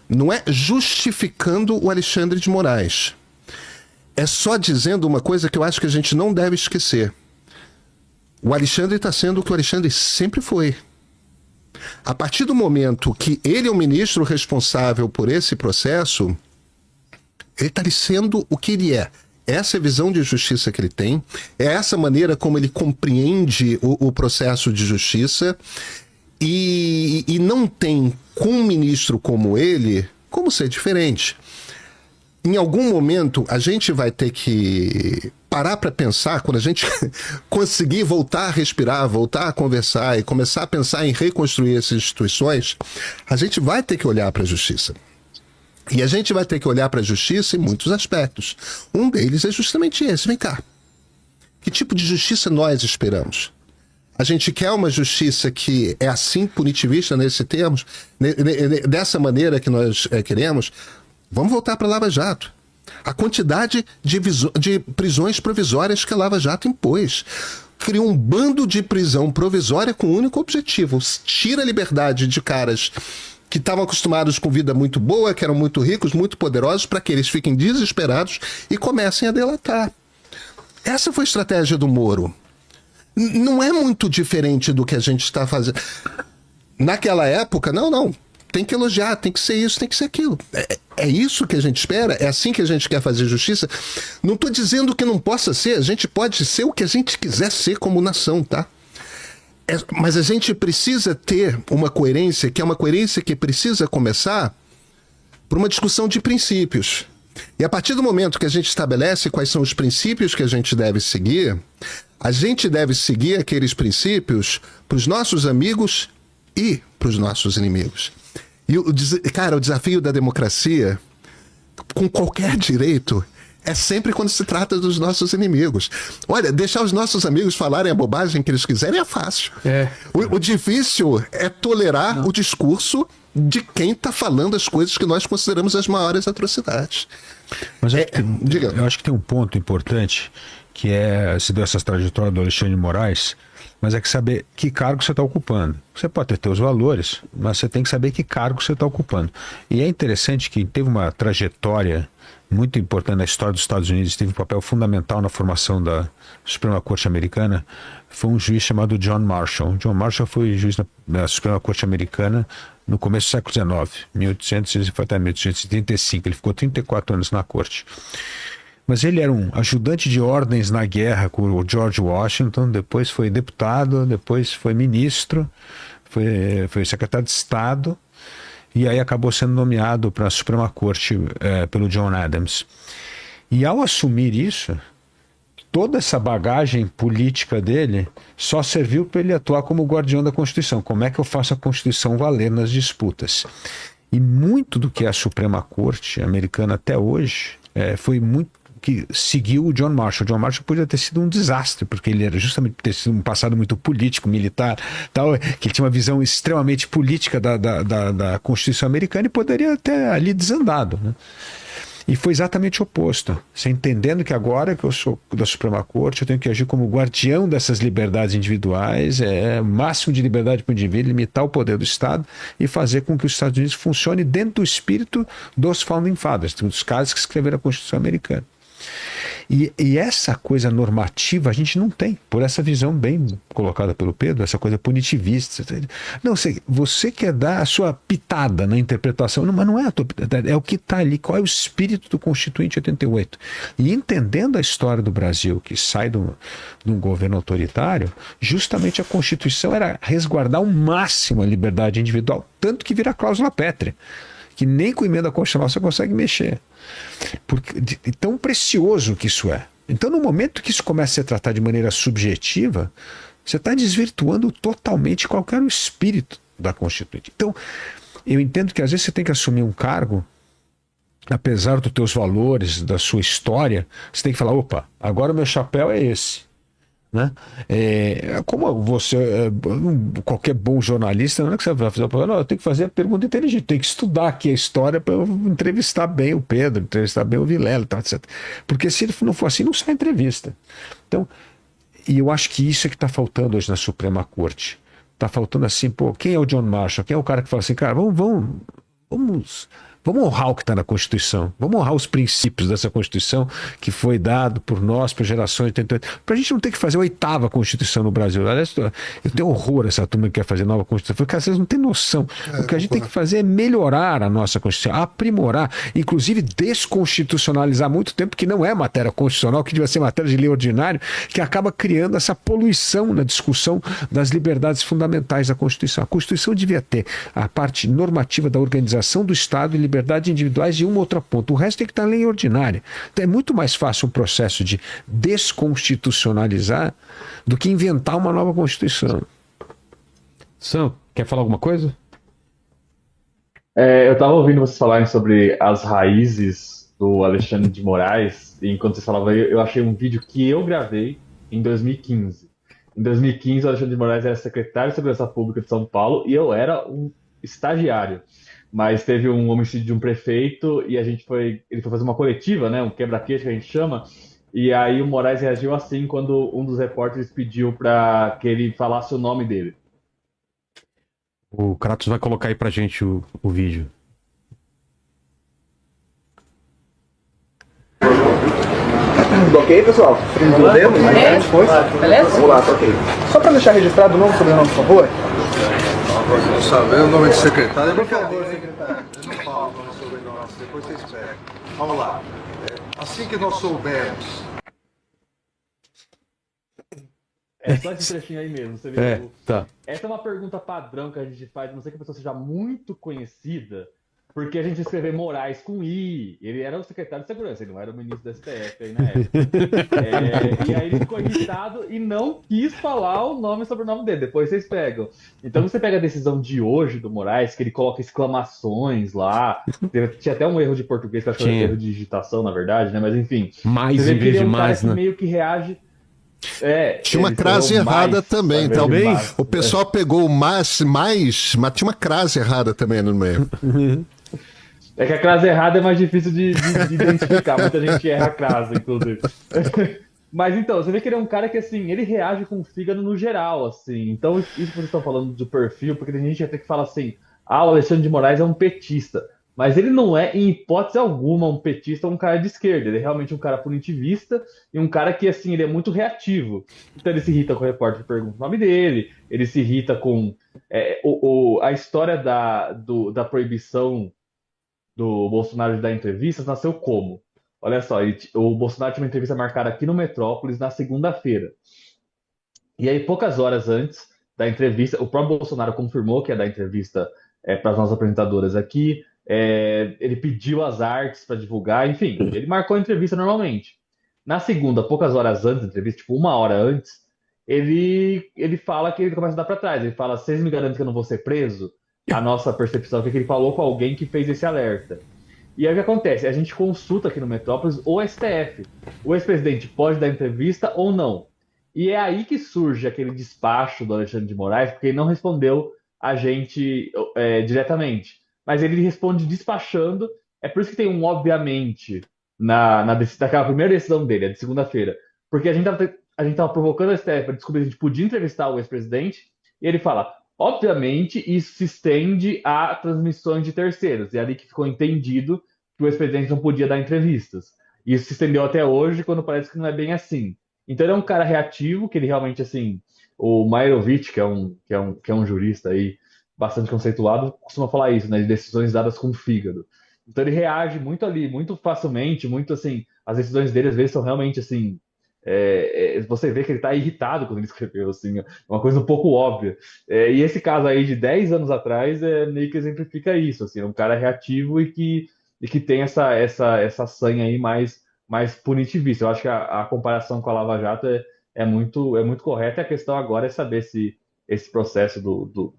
Não é justificando o Alexandre de Moraes. É só dizendo uma coisa que eu acho que a gente não deve esquecer. O Alexandre está sendo o que o Alexandre sempre foi. A partir do momento que ele é o ministro responsável por esse processo, ele está sendo o que ele é. Essa é a visão de justiça que ele tem, é essa maneira como ele compreende o processo de justiça, e não tem, com um ministro como ele, como ser diferente. Em algum momento, a gente vai ter que parar para pensar, quando a gente conseguir voltar a respirar, voltar a conversar e começar a pensar em reconstruir essas instituições, a gente vai ter que olhar para a justiça. E a gente vai ter que olhar para a justiça em muitos aspectos. Um deles é justamente esse. Vem cá. Que tipo de justiça nós esperamos? A gente quer uma justiça que é assim punitivista nesse termos, dessa maneira que nós queremos? Vamos voltar para a Lava Jato. A quantidade de prisões provisórias que a Lava Jato impôs. Criou um bando de prisão provisória com um único objetivo: tira a liberdade de caras que estavam acostumados com vida muito boa, que eram muito ricos, muito poderosos, para que eles fiquem desesperados e comecem a delatar. Essa foi a estratégia do Moro. Não é muito diferente do que a gente está fazendo. Naquela época, não. Tem que elogiar, tem que ser isso, tem que ser aquilo. É isso que a gente espera? É assim que a gente quer fazer justiça? Não estou dizendo que não possa ser, a gente pode ser o que a gente quiser ser como nação, tá? Mas a gente precisa ter uma coerência, que é uma coerência que precisa começar por uma discussão de princípios. E a partir do momento que a gente estabelece quais são os princípios que a gente deve seguir, a gente deve seguir aqueles princípios para os nossos amigos e para os nossos inimigos. E, cara, o desafio da democracia, com qualquer direito, é sempre quando se trata dos nossos inimigos. Olha, deixar os nossos amigos falarem a bobagem que eles quiserem é fácil. O difícil é tolerar o discurso de quem está falando as coisas que nós consideramos as maiores atrocidades. Mas eu acho que tem um ponto importante, que se deu essa trajetória do Alexandre de Moraes, mas é que saber que cargo você está ocupando. Você pode ter os valores, mas você tem que saber que cargo você está ocupando. E é interessante que teve uma trajetória muito importante na história dos Estados Unidos, teve um papel fundamental na formação da Suprema Corte Americana, foi um juiz chamado John Marshall. John Marshall foi juiz da Suprema Corte Americana no começo do século XIX, 1800, foi até 1835, ele ficou 34 anos na corte. Mas ele era um ajudante de ordens na guerra com o George Washington, depois foi deputado, depois foi ministro, foi secretário de Estado, e aí acabou sendo nomeado para a Suprema Corte pelo John Adams. E ao assumir isso, toda essa bagagem política dele só serviu para ele atuar como guardião da Constituição. Como é que eu faço a Constituição valer nas disputas? E muito do que é a Suprema Corte americana até hoje foi muito que seguiu o John Marshall. O John Marshall podia ter sido um desastre, porque ele era justamente ter sido um passado muito político, militar, tal, que ele tinha uma visão extremamente política da Constituição americana e poderia ter ali desandado, né? E foi exatamente o oposto. Você entendendo que agora que eu sou da Suprema Corte, eu tenho que agir como guardião dessas liberdades individuais, máximo de liberdade para o indivíduo, limitar o poder do Estado e fazer com que os Estados Unidos funcione dentro do espírito dos Founding Fathers, dos caras que escreveram a Constituição americana. E essa coisa normativa a gente não tem, por essa visão bem colocada pelo Pedro, essa coisa punitivista. Não, você quer dar a sua pitada na interpretação, mas não é a tua pitada, é o que está ali, qual é o espírito do Constituinte 88. E entendendo a história do Brasil, que sai de um governo autoritário, justamente a Constituição era resguardar ao máximo a liberdade individual, tanto que vira cláusula pétrea, que nem com emenda constitucional você consegue mexer. Porque, de tão precioso que isso é. Então, no momento que isso começa a ser tratado de maneira subjetiva, você está desvirtuando totalmente qualquer espírito da Constituinte. Então, eu entendo que às vezes você tem que assumir um cargo, apesar dos teus valores, da sua história, você tem que falar, opa, agora o meu chapéu é esse. Né? Como você, qualquer bom jornalista, não é que você vai fazer eu tenho que fazer a pergunta inteligente, tem que estudar aqui a história para eu entrevistar bem o Pedro, entrevistar bem o Vilela, etc. Porque se não for assim, não sai entrevista. Então, e eu acho que isso é que está faltando hoje na Suprema Corte. Está faltando assim, quem é o John Marshall? Quem é o cara que fala assim, cara, vamos Vamos honrar o que está na Constituição. Vamos honrar os princípios dessa Constituição que foi dado por nós, por gerações de 88. Para a gente não ter que fazer a 8ª Constituição no Brasil. Aliás, eu tenho horror a essa turma que quer fazer nova Constituição. Porque vocês não têm noção. O que a gente tem que fazer é melhorar a nossa Constituição, aprimorar, inclusive desconstitucionalizar muito tempo, que não é matéria constitucional, que devia ser matéria de lei ordinária, que acaba criando essa poluição na discussão das liberdades fundamentais da Constituição. A Constituição devia ter a parte normativa da organização do Estado e liberdades individuais de uma outra ponta. O resto tem que estar em lei ordinária. Então é muito mais fácil um processo de desconstitucionalizar do que inventar uma nova Constituição. Sam, quer falar alguma coisa? Eu estava ouvindo vocês falarem sobre as raízes do Alexandre de Moraes, e enquanto vocês falavam, eu achei um vídeo que eu gravei em 2015. Em 2015, o Alexandre de Moraes era secretário de Segurança Pública de São Paulo e eu era um estagiário. Mas teve um homicídio de um prefeito e ele foi fazer uma coletiva, né, um quebra-queixo que a gente chama, e aí o Moraes reagiu assim quando um dos repórteres pediu para que ele falasse o nome dele. O Kratos vai colocar aí pra gente o vídeo. Ok, pessoal? Podemos? Beleza? Vamos lá, ok. Só para deixar registrado o nome e sobrenome, por favor. Não saber o nome de secretário é brincadeira, secretário. Eu não falo o nome e sobrenome, depois vocês pegam. Vamos lá. Assim que nós soubermos. É só esse trechinho aí mesmo, você vê. Tá. Essa é uma pergunta padrão que a gente faz, a não sei que a pessoa seja muito conhecida, porque a gente escreveu Moraes com I. Ele era o secretário de segurança, ele não era o ministro da STF aí na época. E aí ele ficou irritado e não quis falar o nome e sobrenome dele. Depois vocês pegam. Então você pega a decisão de hoje do Moraes, que ele coloca exclamações lá. Tinha até um erro de português, que eu acho que era um erro de digitação, na verdade, né? Mas enfim. Mais você vê em que vez ele é de um cara mais, que né? meio que reage. Tinha uma crase errada também. Então, o pessoal pegou o mais, mas tinha uma crase errada também no meio. É que a crase errada é mais difícil de identificar. Muita gente erra a crase, inclusive. Mas então, você vê que ele é um cara que, assim, ele reage com o fígado no geral, assim. Então, isso que vocês estão falando do perfil, porque tem gente até que fala assim, o Alexandre de Moraes é um petista. Mas ele não é, em hipótese alguma, um petista ou um cara de esquerda. Ele é realmente um cara punitivista e um cara que, assim, ele é muito reativo. Então ele se irrita com o repórter que pergunta o nome dele, ele se irrita com a história da proibição do Bolsonaro de dar entrevistas nasceu como? Olha só, o Bolsonaro tinha uma entrevista marcada aqui no Metrópolis na segunda-feira. E aí, poucas horas antes da entrevista, o próprio Bolsonaro confirmou que ia dar entrevista para as nossas apresentadoras aqui. Ele pediu as artes para divulgar, enfim, ele marcou a entrevista normalmente. Na segunda, poucas horas antes da entrevista, tipo 1 hora antes, ele fala que ele começa a dar para trás. Ele fala, vocês me garantem que eu não vou ser preso? A nossa percepção é que ele falou com alguém que fez esse alerta. E aí o que acontece? A gente consulta aqui no Metrópolis o STF. O ex-presidente pode dar entrevista ou não? E é aí que surge aquele despacho do Alexandre de Moraes, porque ele não respondeu a gente diretamente. Mas ele responde despachando. É por isso que tem um obviamente naquela primeira decisão dele, a de segunda-feira. Porque a gente estava provocando o STF para descobrir se a gente podia entrevistar o ex-presidente. E ele fala, obviamente, isso se estende a transmissões de terceiros. E é ali que ficou entendido que o ex-presidente não podia dar entrevistas. E isso se estendeu até hoje, quando parece que não é bem assim. Então ele é um cara reativo, que ele realmente, assim... O Mairovich, que é um jurista aí, bastante conceituado, costuma falar isso, né? De decisões dadas com o fígado. Então ele reage muito ali, muito facilmente, muito assim... As decisões dele, às vezes, são realmente, assim... você vê que ele está irritado quando ele escreveu, assim, uma coisa um pouco óbvia. E esse caso aí de 10 anos atrás meio que exemplifica isso, assim, um cara reativo e que tem essa sanha aí mais punitivista. Eu acho que a comparação com a Lava Jato é muito correta, e a questão agora é saber se esse processo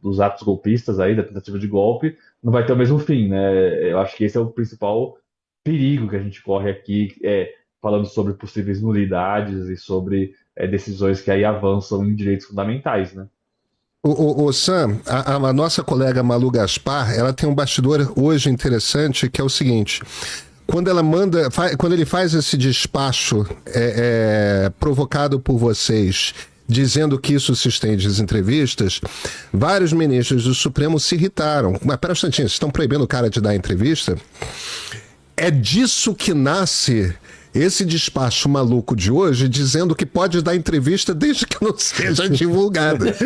dos atos golpistas aí, da tentativa de golpe, não vai ter o mesmo fim, né? Eu acho que esse é o principal perigo que a gente corre aqui, falando sobre possíveis nulidades e sobre decisões que aí avançam em direitos fundamentais, né? O Sam, a nossa colega Malu Gaspar, ela tem um bastidor hoje interessante, que é o seguinte: quando ele faz esse despacho provocado por vocês, dizendo que isso se estende às entrevistas, vários ministros do Supremo se irritaram. Mas pera um instantinho, vocês estão proibindo o cara de dar entrevista? É disso que nasce esse despacho maluco de hoje, dizendo que pode dar entrevista desde que não seja divulgada.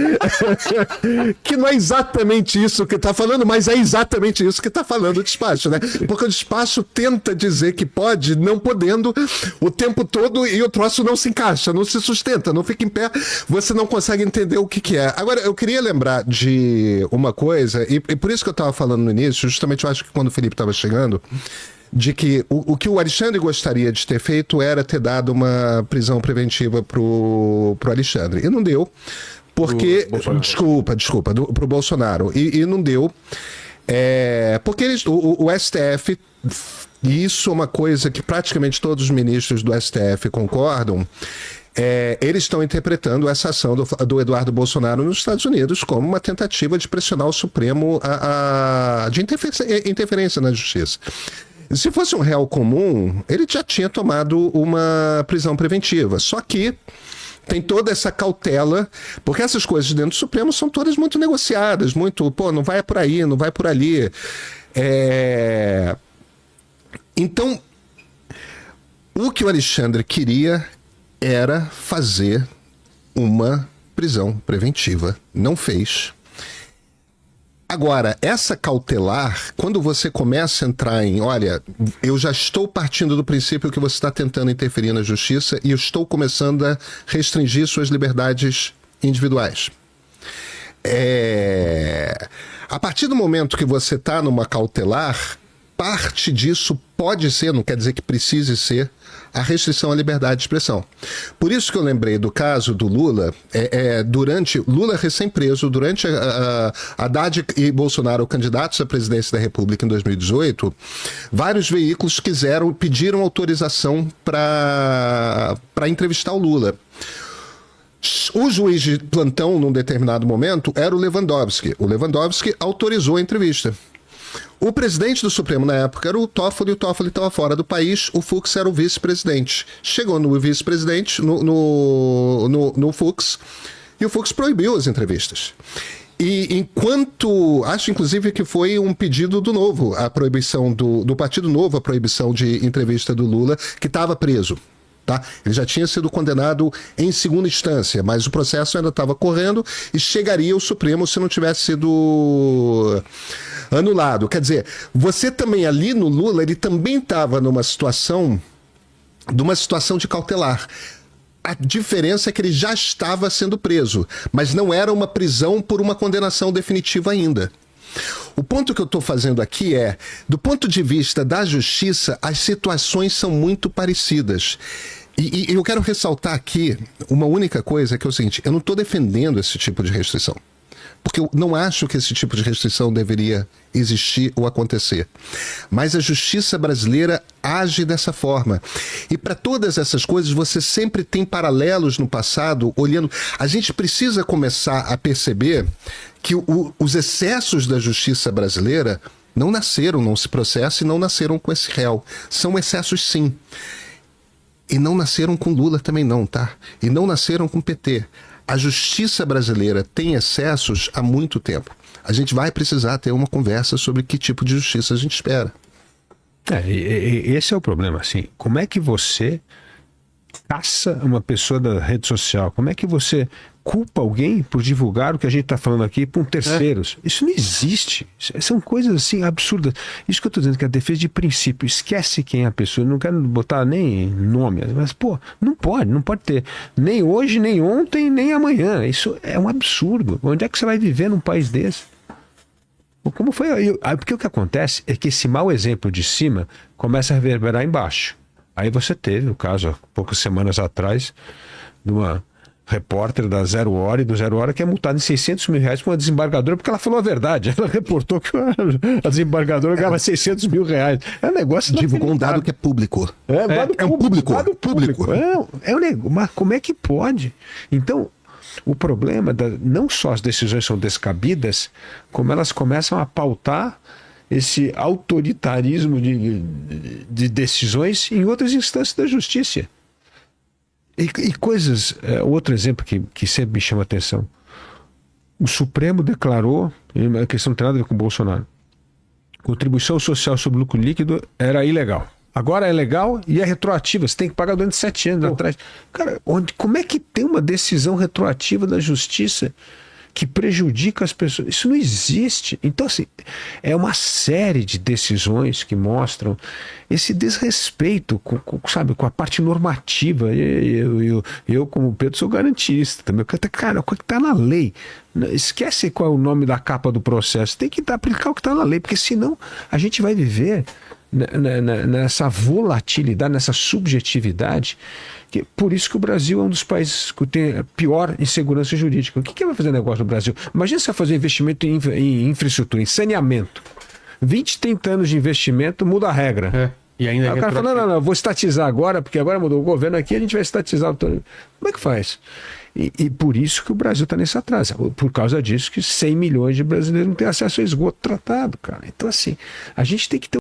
Que não é exatamente isso que está falando, mas é exatamente isso que está falando o despacho, né? Porque o despacho tenta dizer que pode, não podendo, o tempo todo, e o troço não se encaixa, não se sustenta, não fica em pé, você não consegue entender o que é. Agora, eu queria lembrar de uma coisa, e por isso que eu estava falando no início, justamente eu acho que quando o Felipe estava chegando, de que o que o Alexandre gostaria de ter feito era ter dado uma prisão preventiva pro Alexandre. E não deu, porque... Desculpa, pro Bolsonaro. E não deu, porque o STF, e isso é uma coisa que praticamente todos os ministros do STF concordam, eles estão interpretando essa ação do Eduardo Bolsonaro nos Estados Unidos como uma tentativa de pressionar o Supremo de interferência na justiça. Se fosse um réu comum, ele já tinha tomado uma prisão preventiva. Só que tem toda essa cautela, porque essas coisas dentro do Supremo são todas muito negociadas, muito, não vai por aí, não vai por ali. Então, o que o Alexandre queria era fazer uma prisão preventiva. Não fez. Agora, essa cautelar, quando você começa a entrar em, olha, eu já estou partindo do princípio que você está tentando interferir na justiça e eu estou começando a restringir suas liberdades individuais. A partir do momento que você está numa cautelar, parte disso pode ser, não quer dizer que precise ser, a restrição à liberdade de expressão. Por isso que eu lembrei do caso do Lula, durante Lula recém-preso, durante Haddad e Bolsonaro candidatos à presidência da República em 2018, vários veículos pediram autorização para entrevistar o Lula. O juiz de plantão, num determinado momento, era o Lewandowski. O Lewandowski autorizou a entrevista. O presidente do Supremo na época era o Toffoli estava fora do país, o Fux era o vice-presidente. Chegou no vice-presidente, no Fux, e o Fux proibiu as entrevistas. E enquanto, acho inclusive que foi um pedido do Novo, a proibição do Partido Novo, a proibição de entrevista do Lula, que estava preso. Tá? Ele já tinha sido condenado em segunda instância, mas o processo ainda estava correndo e chegaria ao Supremo se não tivesse sido anulado. Quer dizer, você também ali no Lula, ele também estava numa situação de cautelar. A diferença é que ele já estava sendo preso, mas não era uma prisão por uma condenação definitiva ainda. O ponto que eu estou fazendo aqui do ponto de vista da justiça, as situações são muito parecidas. E eu quero ressaltar aqui uma única coisa, que é o seguinte: eu não estou defendendo esse tipo de restrição, porque eu não acho que esse tipo de restrição deveria existir ou acontecer. Mas a justiça brasileira age dessa forma. E para todas essas coisas, você sempre tem paralelos no passado, olhando. A gente precisa começar a perceber que os excessos da justiça brasileira não se processam e não nasceram com esse réu. São excessos, sim. E não nasceram com Lula também não, tá? E não nasceram com PT. A justiça brasileira tem excessos há muito tempo. A gente vai precisar ter uma conversa sobre que tipo de justiça a gente espera. Esse é o problema, assim. Como é que você caça uma pessoa da rede social? Como é que você culpa alguém por divulgar o que a gente está falando aqui para terceiros? Isso não existe. São coisas assim absurdas. Isso que eu estou dizendo, que é a defesa de princípio. Esquece quem é a pessoa. Não quero botar nem nome, mas não pode ter nem hoje, nem ontem, nem amanhã. Isso é um absurdo. Onde é que você vai viver num país desse? Como foi? Porque o que acontece é que esse mau exemplo de cima começa a reverberar embaixo. Aí você teve o caso, há poucas semanas atrás, de uma repórter da Zero Hora e do Zero Hora que é multada em R$600 mil por uma desembargadora porque ela falou a verdade. Ela reportou que a desembargadora ganhava R$600 mil. É um negócio... Divulgou um dado que é público. É um público. Mas como é que pode? Então, o problema, não só as decisões são descabidas, como elas começam a pautar esse autoritarismo de decisões em outras instâncias da justiça. E coisas. Outro exemplo que sempre me chama a atenção. O Supremo declarou, a questão não tem nada a ver com o Bolsonaro, contribuição social sobre lucro líquido era ilegal. Agora é legal e é retroativa. Você tem que pagar durante 7 anos atrás. Cara, como é que tem uma decisão retroativa da justiça que prejudica as pessoas? Isso não existe. Então, assim, é uma série de decisões que mostram esse desrespeito com a parte normativa. Eu, como Pedro, sou garantista também. Cara, o que está na lei? Esquece qual é o nome da capa do processo. Tem que aplicar o que está na lei, porque senão a gente vai viver nessa volatilidade, nessa subjetividade. Por isso que o Brasil é um dos países que tem a pior insegurança jurídica. O que vai fazer negócio no Brasil? Imagina você fazer investimento em infraestrutura, em saneamento. 20, 30 anos de investimento, muda a regra. E ainda Aí o cara fala, não, vou estatizar agora, porque agora mudou o governo aqui, a gente vai estatizar. Como é que faz? E por isso que o Brasil está nesse atraso. Por causa disso que 100 milhões de brasileiros não têm acesso a esgoto tratado, cara. Então, assim, a gente tem que ter